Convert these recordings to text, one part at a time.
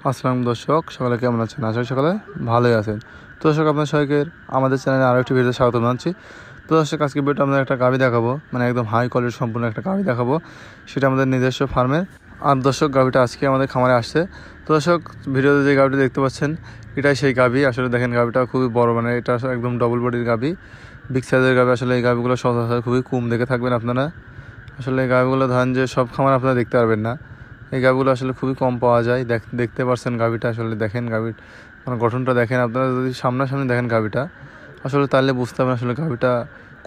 আসসালাম দর্শক, সকালে কেমন আছেন? আশা করি সকালে ভালোই আছেন। তো দর্শক, আপনার সবাইকে আমাদের চ্যানেলে আরও একটি ভিডিওতে স্বাগত জানাচ্ছি। তো দর্শক, আজকে ভিডিওটা আমরা একটা গাভী দেখাবো, মানে একদম হাই কোয়ালিটি সম্পূর্ণ একটা গাভী দেখাবো, সেটা আমাদের নিজস্ব ফার্মের। আর দর্শক, গাভীটা আজকে আমাদের খামারে আসছে। তো দর্শক, ভিডিওতে যে গাভীটা দেখতে পাচ্ছেন এটাই সেই গাভী। আসলে দেখেন গাভীটা খুবই বড়, মানে এটা একদম ডবল বডির গাভী, বিগ সাইজের গাভী। আসলে এই গাভীগুলো সচরাচর খুবই কম দেখে থাকবেন আপনারা। আসলে এই গাভীগুলো ধরেন যে সব খামার আপনারা দেখতে পারবেন না, এই গাভীগুলো আসলে খুবই কম পাওয়া যায়। দেখতে পাচ্ছেন গাভীটা, আসলে দেখেন গাভীর মানে গঠনটা দেখেন। আপনারা যদি সামনাসামনি দেখেন গাভীটা, আসলে তাহলে বুঝতে পারবেন আসলে গাভীটা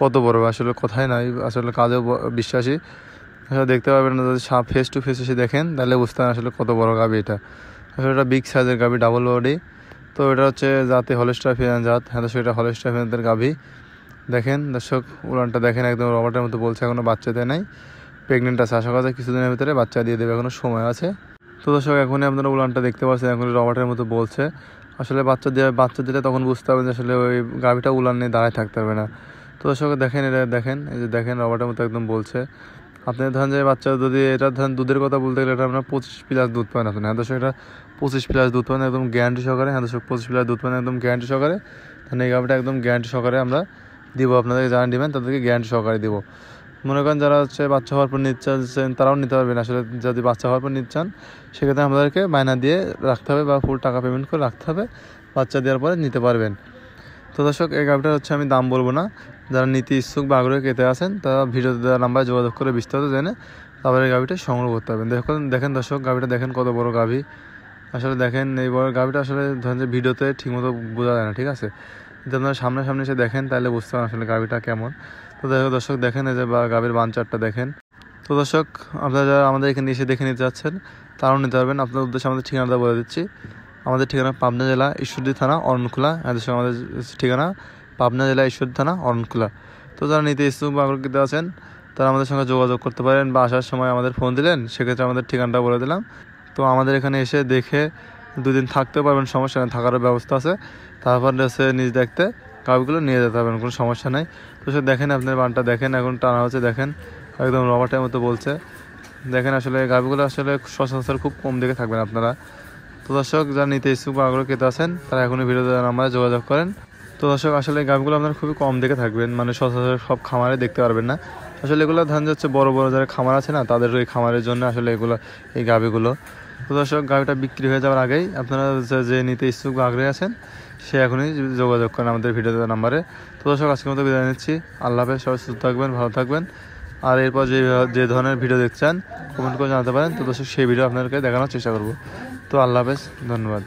কত বড়। আসলে কথাই নাই, আসলে কাজেও বিশ্বাসী। আসলে দেখতে পারবেন না, যদি ফেস টু ফেস এসে দেখেন তাহলে বুঝতে পারেন আসলে কত বড় গাভী এটা। আসলে এটা বিগ সাইজের গাভী, ডাবল বডি। তো এটা হচ্ছে জাতে হলস্টাইন ফ্রিজিয়ান জাত। হ্যাঁ দর্শক, এটা হলস্টাইন ফ্রিজিয়ানদের গাভী। দেখেন দর্শক, উলানটা দেখেন, একদম রবার্টের মতো বলছে, এখনও বাচ্চা দেয় নাই, প্রেগনেন্ট আছে। আশা করা যায় কিছুদিনের ভিতরে বাচ্চা দিয়ে দেবে, এখনো সময় আছে। তো দর্শক, এখনই আপনারা উলানটা দেখতে পাচ্ছেন, এখন রবার্টের মতো বলছে। আসলে বাচ্চা দিলে তখন বুঝতে হবে যে আসলে ওই গাভীটা উলান নিয়ে দাঁড়ায় থাকতে হবে না। তো দর্শক দেখেন, এটা দেখেন, এই যে দেখেন রবার্টের মতো একদম বলছে। আপনি ধরেন যে বাচ্চা যদি এটা ধরেন দুধের কথা বলতে গেলে, এটা আপনার 25+ দুধ পান আপনি। হ্যাঁ দর্শক, এটা 25+ দুধ পান একদম গ্যারান্টি সহকারে। হ্যাঁ দর্শক, 25+ দুধ পান একদম গ্যারান্টি সহকারে। তাহলে এই গাভীটা একদম গ্যারান্টি সহকারে আমরা দিব আপনাদেরকে, যারা নেবেন তাদেরকে গ্যারান্টি সহকারে দিব। মনে করেন যারা হচ্ছে বাচ্চা হওয়ার পর নিতে চাচ্ছেন তারাও নিতে পারবেন। আসলে যদি বাচ্চা হওয়ার পর নিতে চান, সেক্ষেত্রে আমাদেরকে বায়না দিয়ে রাখতে হবে বা ফুল টাকা পেমেন্ট করে রাখতে হবে, বাচ্চা দেওয়ার পরে নিতে পারবেন। তো দর্শক, এই গাভীটা হচ্ছে আমি দাম বলবো না, যারা নিতে ইচ্ছুক বা আগ্রহী কেতে আছেন তারা ভিডিওতে দেওয়া নাম্বারে যোগাযোগ করে বিস্তারিত জেনে তারপরে এই গাভীটা সংগ্রহ করতে পারবেন। দেখেন দর্শক, গাভীটা দেখেন কত বড় গাভী। আসলে দেখেন এই বড় গাভীটা আসলে ধরেন যে ভিডিওতে ঠিকমতো বোঝা যায় না, ঠিক আছে? যদি আপনারা সামনাসামনি এসে দেখেন তাহলে বুঝতে পারেন আসলে গাভীটা কেমন। তো দর্শক দেখেন, এই যে গাভীর বাঞ্চারটা দেখেন। তো দর্শক, আপনারা যারা আমাদের এখানে এসে দেখে নিতে যাচ্ছেন তারাও নিতে পারবেন। আপনার উদ্দেশ্যে আমাদের ঠিকানাটা বলে দিচ্ছি। আমাদের ঠিকানা পাবনা জেলা ঈশ্বরদী থানা অরণখোলা। আমাদের ঠিকানা পাবনা জেলা ঈশ্বরদী থানা অরণখোলা। তো যারা নিতে ইচ্ছুক বা আগ্রহীত আছেন তারা আমাদের সঙ্গে যোগাযোগ করতে পারেন, বা আসার সময় আমাদের ফোন দিলেন, সেক্ষেত্রে আমাদের ঠিকানাটা বলে দিলাম। তো আমাদের এখানে এসে দেখে 2 দিন থাকতেও পারবেন, সমস্যা নেই, থাকারও ব্যবস্থা আছে। তারপর এসে নিজ দেখতে গাভীগুলো নিয়ে যেতে পারবেন, কোনো সমস্যা নেই। তো সে দেখেন, আপনার বানটা দেখেন, এখন টানা হচ্ছে, দেখেন একদম রবার্টের মতো বলছে। দেখেন আসলে গাভীগুলো আসলে সচরাচর খুব কম দেখে থাকবেন আপনারা। তো দর্শক, যারা নিতে ইচ্ছুক বা আগ্রহ কেতে আছেন তারা এখনই ভিডিওতে নাম্বারে যোগাযোগ করেন। তো দর্শক, আসলে এই গাভীগুলো আপনারা খুবই কম দেখে থাকবেন, মানে সচরাচর সব খামারে দেখতে পারবেন না। আসলে এগুলো ধান যাচ্ছে বড় বড় যারা খামার আছে না, তাদের ওই খামারের জন্য আসলে এই গাভীগুলো। তো দর্শক, গাভীটা বিক্রি হয়ে যাওয়ার আগেই আপনারা যে নিতে ইচ্ছুক বা আগ্রহী আছেন সে এখনই যোগাযোগ করেন আমাদের ভিডিওতে নাম্বারে। তো দর্শক, আজকের মতো বিদায় নিচ্ছি। আল্লাহ হাফেজ, সবাই সুস্থ থাকবেন, ভালো থাকবেন। আর এরপর যে ধরনের ভিডিও দেখছেন কমেন্ট করে জানাতে পারেন। তো দর্শক, সেই ভিডিও আপনাদেরকে দেখানোর চেষ্টা করব। তো আল্লাহ হাফেজ, ধন্যবাদ।